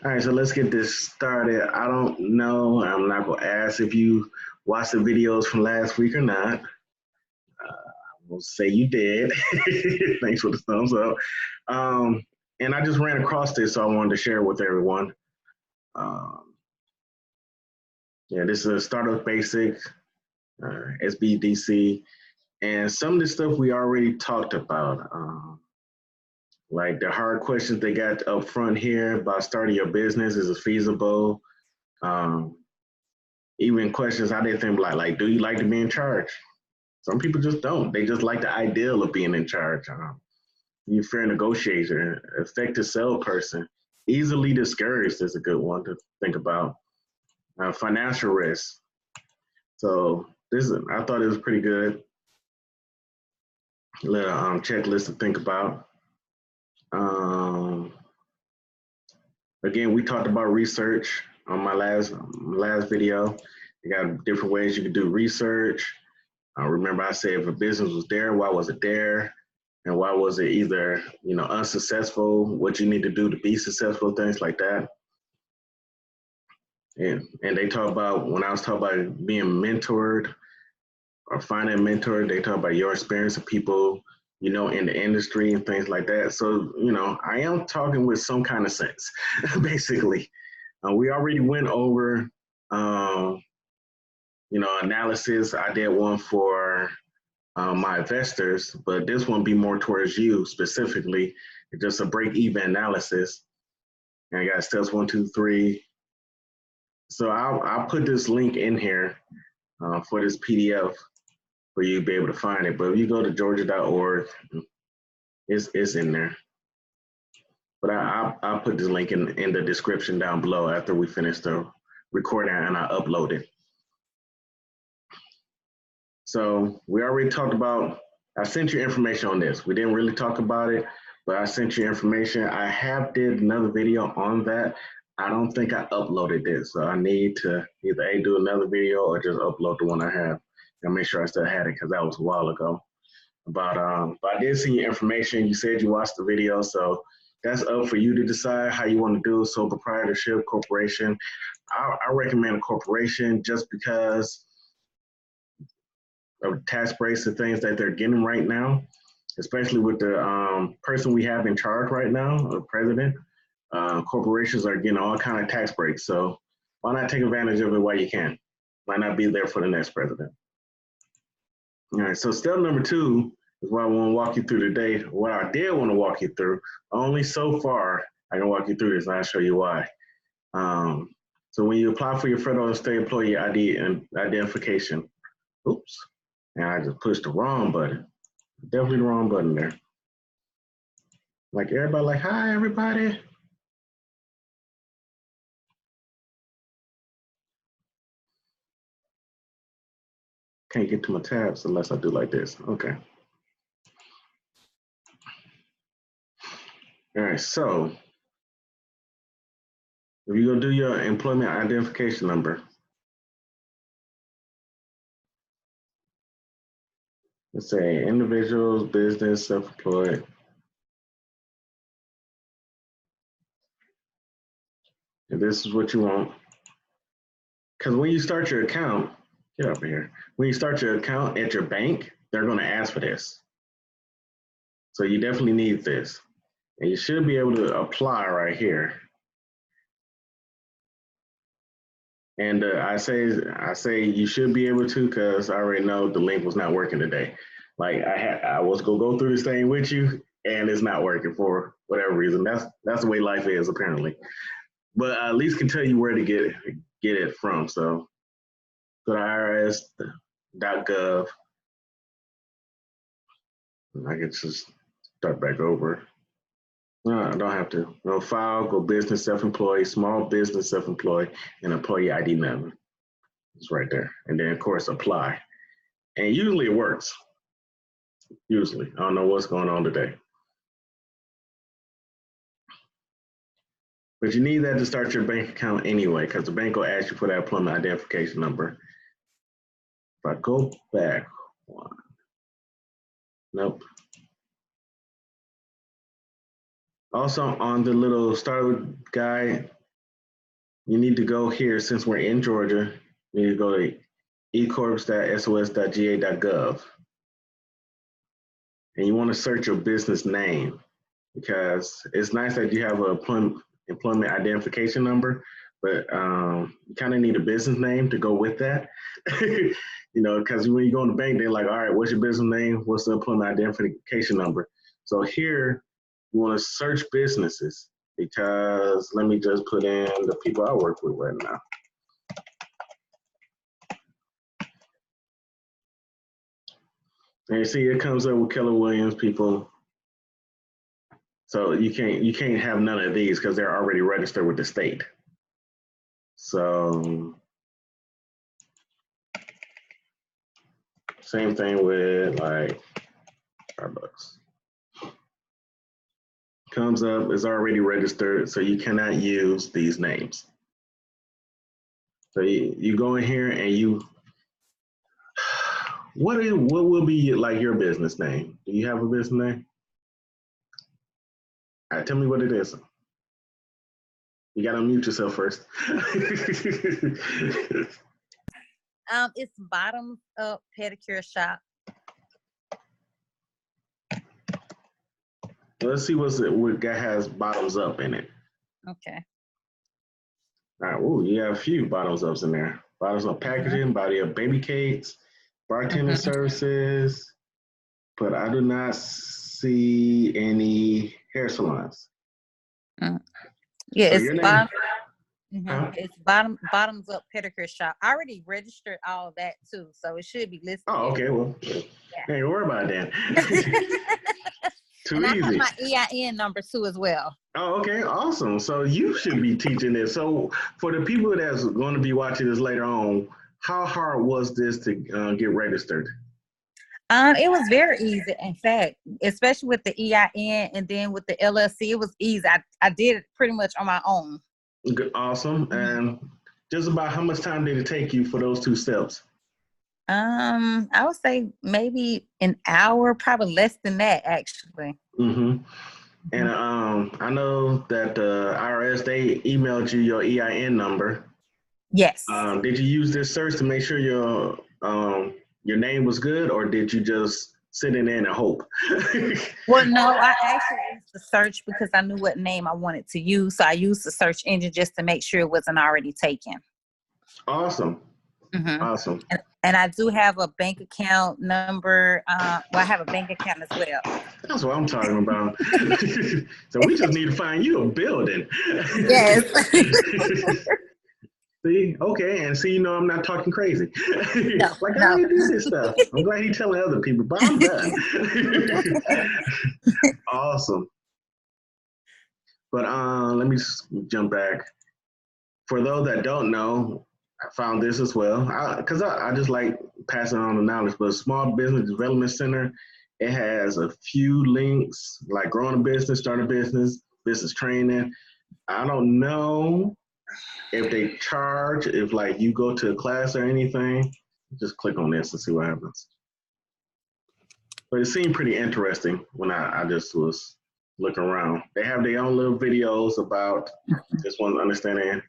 All right, so let's get this started. I don't know. I'm not going to ask if you watched the videos from last week or not. We'll say you did. Thanks for the thumbs up. Um, and I just ran across this, so I wanted to share it with everyone. Um, yeah, this is a Startup Basics, SBDC, and some of the stuff we already talked about. Like the hard questions they got up front here about starting your business, is it feasible? Um, Even questions I didn't think like, do you like to be in charge? Some people just don't. They just like the ideal of being in charge. You fair negotiator, effective salesperson, easily discouraged is a good one to think about. Financial risk. So I thought it was pretty good. Little checklist to think about. Um, Again, we talked about research on my last video. You got different ways you can do research. Remember, I said if a business was there, why was it there? And why was it either unsuccessful? What you need to do to be successful, things like that. And they talk about, when I was talking about being mentored or finding a mentor, they talk about your experience of people in the industry and things like that. So I am talking with some kind of sense, basically. We already went over analysis. I did one for my investors, but this one be more towards you specifically. It's just a break-even analysis. And I got steps 1, 2, 3. So I'll put this link in here for this PDF for you to be able to find it. But if you go to georgia.org, it's in there. But I'll put this link in the description down below after we finish the recording and I upload it. So we already talked about, I sent you information on this. We didn't really talk about it, but I sent you information. I have did another video on that. I don't think I uploaded this, so I need to either do another video or just upload the one I have and make sure I still had it because that was a while ago. But I did see your information. You said you watched the video, so that's up for you to decide how you want to do sole proprietorship, corporation. I recommend a corporation just because of tax breaks and things that they're getting right now, especially with the person we have in charge right now, the president. Corporations are getting all kind of tax breaks, so why not take advantage of it while you can? Why not be there for the next president? All right, so step number 2 is what I want to walk you through today. What I did want to walk you through, only so far I can walk you through this, and I'll show you why. So when you apply for your federal and state employee ID and identification, oops, and I just pushed the wrong button. Definitely the wrong button there. Like everybody, like, hi, everybody. Can't get to my tabs unless I do like this. Okay. All right, so if you go do your employment identification number, let's say individuals, business, self-employed. And this is what you want. Because when you start your account, get over here. When you start your account at your bank, they're going to ask for this. So you definitely need this. And you should be able to apply right here. And I say you should be able to because I already know the link was not working today. Like I was gonna go through this thing with you, and it's not working for whatever reason. That's the way life is apparently. But I at least can tell you where to get it from. So go to irs.gov. I can just start back over. No, I don't have to. Go file, go business, self-employed, small business, self-employed, and employee ID number. It's right there. And then of course apply. And usually it works. Usually. I don't know what's going on today. But you need that to start your bank account anyway, because the bank will ask you for that employment identification number. If I go back one, nope. Also on the little starter guide, you need to go here, since we're in Georgia, you need to go to ecorps.sos.ga.gov. And you want to search your business name, because it's nice that you have a employment identification number, but you kind of need a business name to go with that. Because when you go in the bank, they're like, all right, what's your business name? What's the employment identification number? So here, you want to search businesses, because let me just put in the people I work with right now. And you see, it comes up with Keller Williams people. So you can't have none of these because they're already registered with the state. So same thing with like Starbucks. Comes up, is already registered, so you cannot use these names. So you go in here and you, what will be like your business name? Do you have a business name? All right, tell me what it is. You gotta unmute yourself first. It's Bottoms Up Pedicure Shop. Let's see what guy has bottoms up in it. Okay. All right, ooh, you have a few bottoms ups in there. Bottoms up packaging, body up baby cakes, bartending services, but I do not see any hair salons. Yeah, So it's your name, bottom. huh? It's Bottoms Up Pedicure Shop. I already registered all of that too, so it should be listed. Oh, okay. Well, hey, worry about that. Too and easy. I have my EIN number too as well. Oh, okay, awesome. So you should be teaching this. So for the people that's going to be watching this later on, how hard was this to get registered? It was very easy. In fact, especially with the EIN and then with the LLC, it was easy. I did it pretty much on my own. Good, awesome. And just about how much time did it take you for those two steps? I would say maybe an hour, probably less than that, actually. And I know that the IRS, they emailed you your EIN number. Yes. Did you use this search to make sure your name was good, or did you just sit in there and hope? Well, no, I actually used the search because I knew what name I wanted to use. So I used the search engine just to make sure it wasn't already taken. Awesome. Awesome. And I do have a bank account number. Well, I have a bank account as well. That's what I'm talking about. So we just need to find you a building. Yes. See, okay, and see, I'm not talking crazy. No, like, I already do this stuff. I'm glad he's telling other people, but I'm done. Awesome. But let me just jump back. For those that don't know, I found this as well, because I just like passing on the knowledge. But Small Business Development Center, it has a few links, like growing a business, start a business, business training. I don't know if they charge, if like you go to a class or anything. Just click on this and see what happens. But it seemed pretty interesting when I just was looking around. They have their own little videos about this one, understanding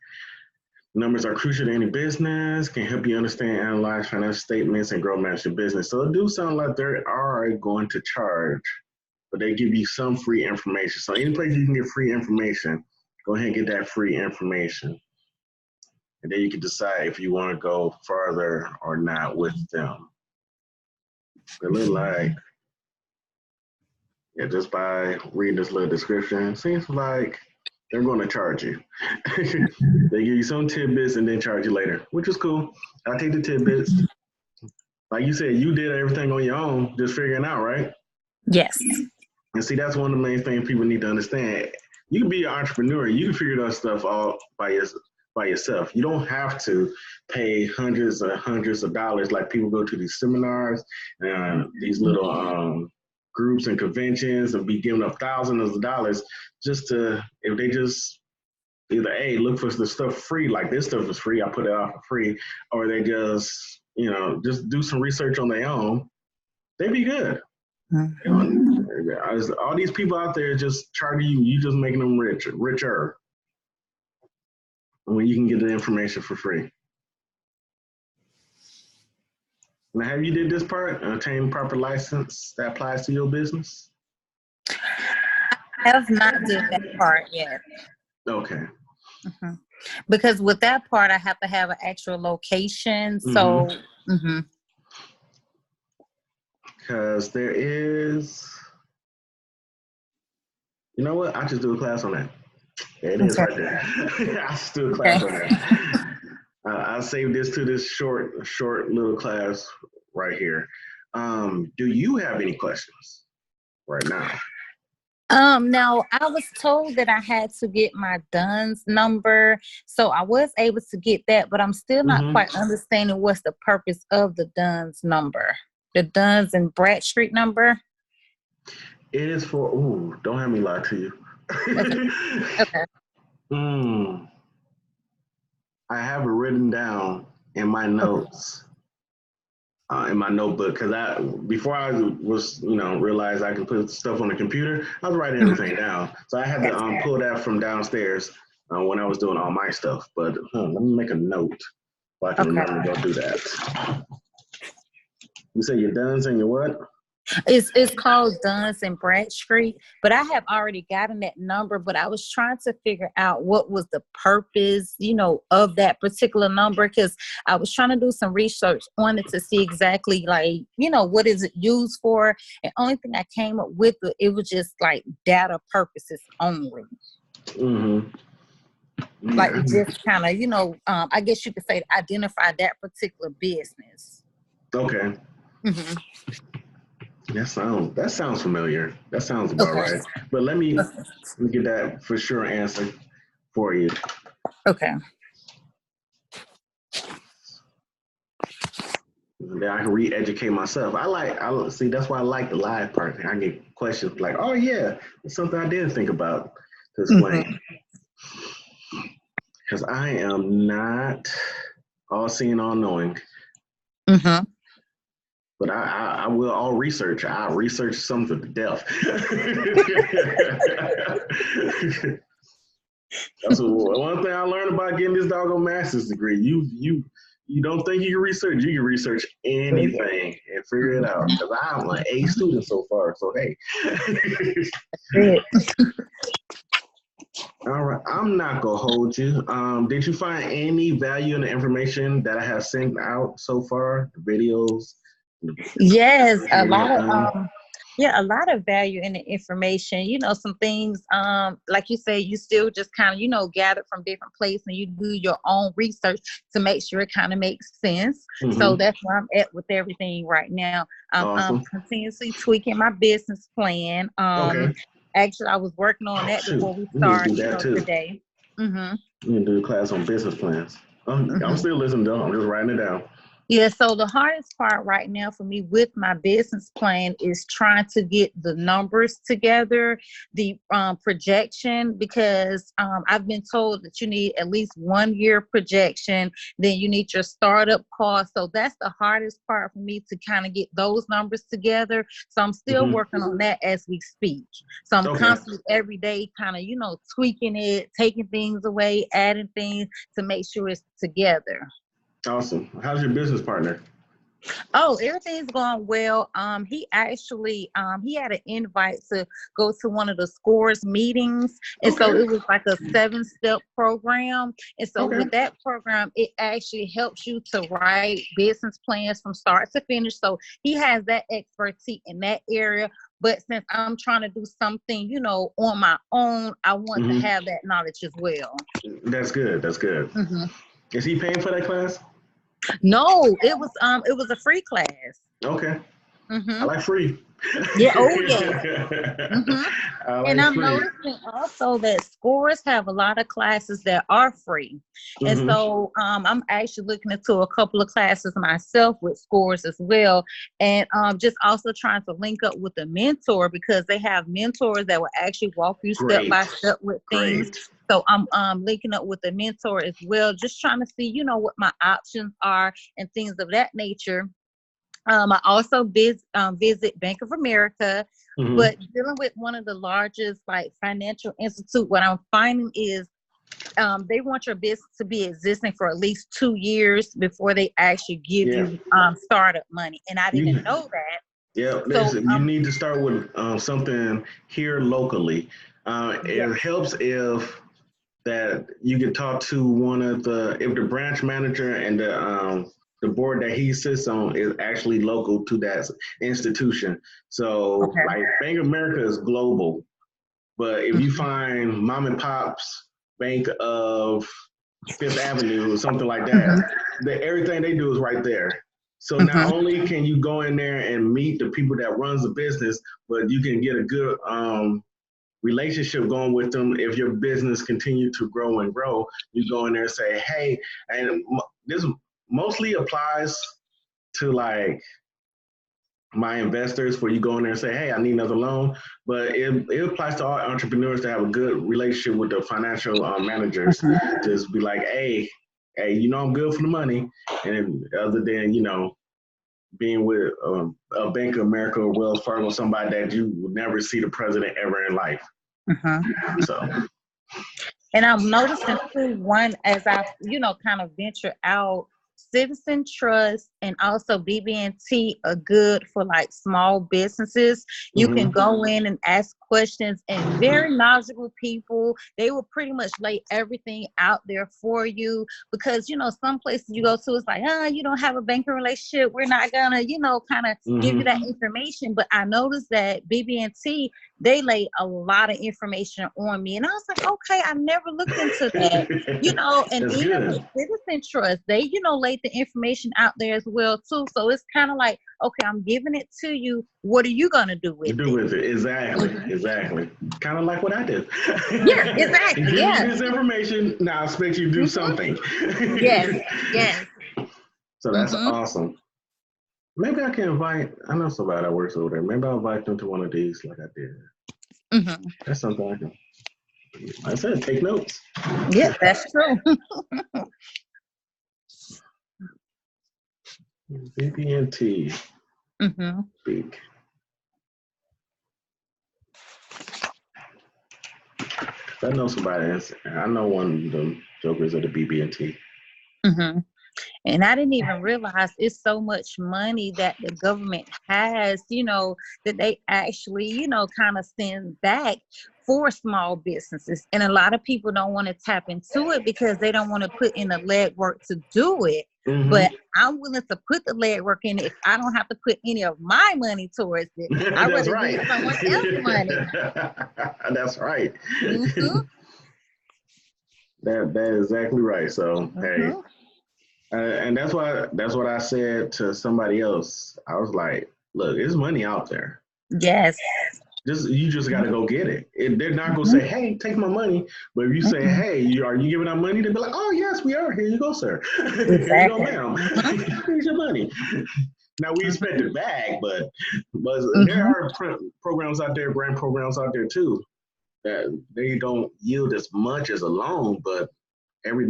numbers are crucial to any business, can help you understand, analyze financial statements, and grow manage your business. So it do sound like they are going to charge, but they give you some free information. So any place you can get free information, go ahead and get that free information. And then you can decide if you want to go further or not with them. It look like, yeah, just by reading this little description, it seems like they're going to charge you. They give you some tidbits and then charge you later, which is cool. I take the tidbits. Like you said, you did everything on your own, just figuring out, right? Yes. And see, that's one of the main things people need to understand. You can be an entrepreneur. You can figure that stuff all by yourself. You don't have to pay hundreds of dollars like people go to these seminars and these little groups and conventions and be giving up thousands of dollars just to, if they just either look for the stuff free, like this stuff is free, I put it out for free, or they just just do some research on their own, they'd be good. All these people out there just charging you, just making them richer. when you can get the information for free. Now, have you did this part, obtain proper license that applies to your business? I have not did that part yet. Okay. Mm-hmm. Because with that part, I have to have an actual location. So, because there is, you know what? I just do a class on that. There it is right there. I just do a class on that. I'll save this to this short little class right here. Do you have any questions right now? Now I was told that I had to get my DUNS number, so I was able to get that, but I'm still not quite understanding what's the purpose of the DUNS number, the Duns and Bradstreet number. It is for. Ooh, don't have me lie to you. Okay. I have it written down in my notes. In my notebook, because before I was realized I can put stuff on the computer, I was writing everything down. So I had to pull that from downstairs when I was doing all my stuff. But let me make a note so I can remember to go do that. You say your Duns and your what? It's called Duns and Bradstreet, but I have already gotten that number, but I was trying to figure out what was the purpose, of that particular number, because I was trying to do some research on it to see exactly what is it used for. And only thing I came up with, it was just like data purposes only. Like just kind of, I guess you could say to identify that particular business. Okay. That sounds familiar. That sounds about right. But let me get that for sure answer for you. Okay. And then I can re-educate myself. I see. That's why I like the live part. I get questions like, "Oh yeah, it's something I didn't think about to explain." Because I am not all seeing, all knowing. But I will all research. I'll research something to death. That's one thing I learned about getting this doggone master's degree. You don't think you can research? You can research anything and figure it out. Because I'm an A student so far. So hey. All right, I'm not gonna hold you. Did you find any value in the information that I have sent out so far? The videos. Yes, a lot of value in the information. Some things, like you say, you still just kind of, gather from different places and you do your own research to make sure it kind of makes sense. So that's where I'm at with everything right now. I'm continuously tweaking my business plan. Actually, I was working on that before we started today. You can do a class on business plans. I'm still listening though. I'm just writing it down. Yeah, so the hardest part right now for me with my business plan is trying to get the numbers together, the projection, because I've been told that you need at least 1 year projection, then you need your startup cost. So that's the hardest part for me to kind of get those numbers together. So I'm still working on that as we speak. So I'm constantly every day kind of, tweaking it, taking things away, adding things to make sure it's together. Awesome. How's your business partner? Oh, everything's going well. He actually he had an invite to go to one of the Scores meetings. And so it was like a 7-step program. And so with that program, it actually helps you to write business plans from start to finish. So he has that expertise in that area. But since I'm trying to do something, on my own, I want to have that knowledge as well. That's good. That's good. Is he paying for that class? No, it was a free class. Okay. I like free. Yeah. Oh yeah. And I'm noticing also that Scores have a lot of classes that are free, and so I'm actually looking into a couple of classes myself with Scores as well, and just also trying to link up with a mentor because they have mentors that will actually walk you step by step with things. So I'm linking up with a mentor as well, just trying to see, what my options are and things of that nature. I also visit Bank of America, but dealing with one of the largest financial institute, what I'm finding is they want your business to be existing for at least 2 years before they actually give you startup money. And I didn't know that. Yeah, so you need to start with something here locally. It helps if that you can talk to one of if the branch manager and the board that he sits on is actually local to that institution. So like Bank of America is global, but if you find mom and pop's Bank of Fifth Avenue or something like that, everything they do is right there. So not only can you go in there and meet the people that runs the business, but you can get a good relationship going with them. If your business continue to grow and grow, you go in there and say, hey, and this mostly applies to like my investors, where you go in there and say, hey, I need another loan. But it applies to all entrepreneurs to have a good relationship with the financial managers. Just be like, hey, I'm good for the money. And other than, being with a Bank of America or Wells Fargo, somebody that you would never see the president ever in life. So. And I'm noticing too, one, as I, kind of venture out, Citizen Trust and also BB&T are good for like small businesses. You can go in and ask questions, and very knowledgeable people, they will pretty much lay everything out there for you, because some places you go to, it's like, you don't have a banking relationship, we're not gonna kind of give you that information. But I noticed that BB&T, they lay a lot of information on me, and I was like, okay, I never looked into that. And That's even good. with Citizen Trust, they laid the information out there as well too. So it's kind of like, okay, I'm giving it to you, what are you gonna do with it? Exactly. Kind of like what I did. Yeah, exactly. Give you this information, now I expect you to do something. Yes. So that's awesome. Maybe I can I know somebody that works over there. Maybe I'll invite them to one of these like I did. That's something I can, like I said, take notes. Yeah, that's true. BB&T. Speak. I know somebody else. I know one of the jokers at the BB&T. And I didn't even realize it's so much money that the government has, that they actually, kind of send back for small businesses. And a lot of people don't want to tap into it because they don't want to put in the legwork to do it. But I'm willing to put the legwork in if I don't have to put any of my money towards it. I'd rather use someone else's money. That's right. That is exactly right. So hey, and that's what I said to somebody else. I was like, look, there's money out there. Yes. You just got to go get it. They're not going to say, hey, take my money. But if you say, hey, are you giving out money? They'll be like, oh, yes, we are. Here you go, sir. Here you go, ma'am. Here's your money. Now, we expect it back, but there are programs out there, grant programs out there, too, that they don't yield as much as a loan, but every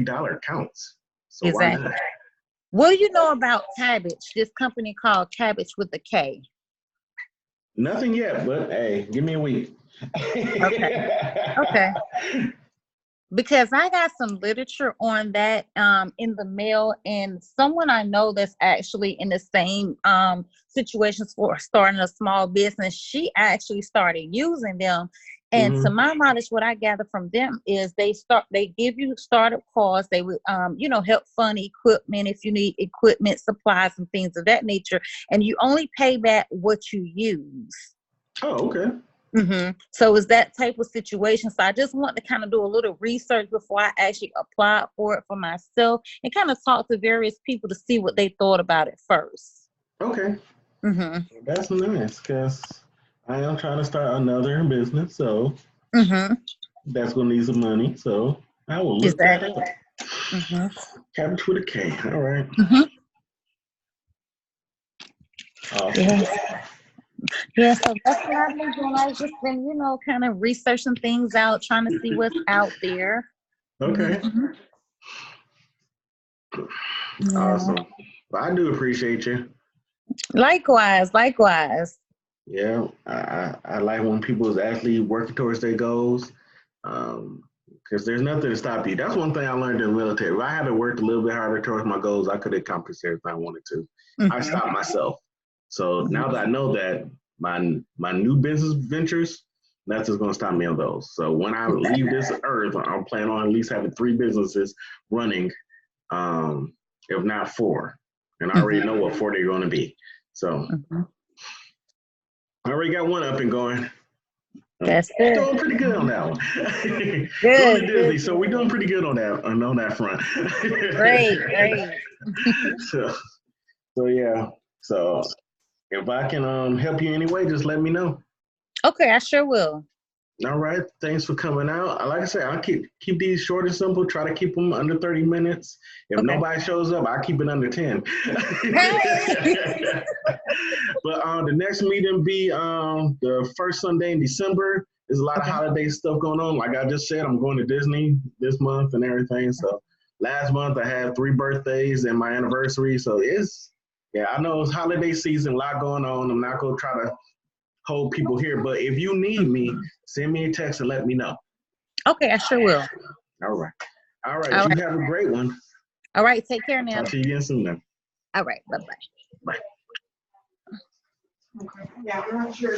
dollar counts. So why not? What do you know about Kabbage, this company called Kabbage with a K? Nothing yet, but hey, give me a week. Okay. Because I got some literature on that in the mail, and someone I know that's actually in the same situations for starting a small business, she actually started using them. And to my knowledge, what I gather from them is they give you startup costs. They would, help fund equipment if you need equipment, supplies, and things of that nature. And you only pay back what you use. Oh, okay. So it's that type of situation. So I just want to kind of do a little research before I actually apply for it for myself, and kind of talk to various people to see what they thought about it first. Okay. That's nice, because I am trying to start another business, so that's going to need some money. So I will look that up. Kabbage with a K. All right. Awesome. Yeah, so that's what I've been doing. I've just been, kind of researching things out, trying to see what's out there. Okay. Awesome. Well, I do appreciate you. Likewise. Yeah, I like when people is actually working towards their goals. because there's nothing to stop you. That's one thing I learned in the military. If I had to work a little bit harder towards my goals, I could accomplish everything I wanted to. I stopped myself. So now that I know that my new business ventures, nothing's going to stop me on those. So when I leave this earth, I'm planning on at least having 3 businesses running, if not 4. And I already know what 4 they're going to be. So I already got one up and going. That's good. Doing pretty good on that one. Good. Disney, so we're doing pretty good on that front. Great. So yeah. So if I can help you anyway, just let me know. Okay, I sure will. All right. Thanks for coming out. Like I said, I'll keep these short and simple. Try to keep them under 30 minutes. If nobody shows up, I'll keep it under 10. But the next meeting be the first Sunday in December. There's a lot of holiday stuff going on. Like I just said, I'm going to Disney this month and everything. So last month I had 3 birthdays and my anniversary. So I know it's holiday season, a lot going on. I'm not going to try to hold people here, but if you need me, send me a text and let me know. Okay, I sure will. All right. You have a great one. All right, take care now. Talk to you again soon then. All right, bye-bye. Bye. Okay. Yeah, I'm not sure.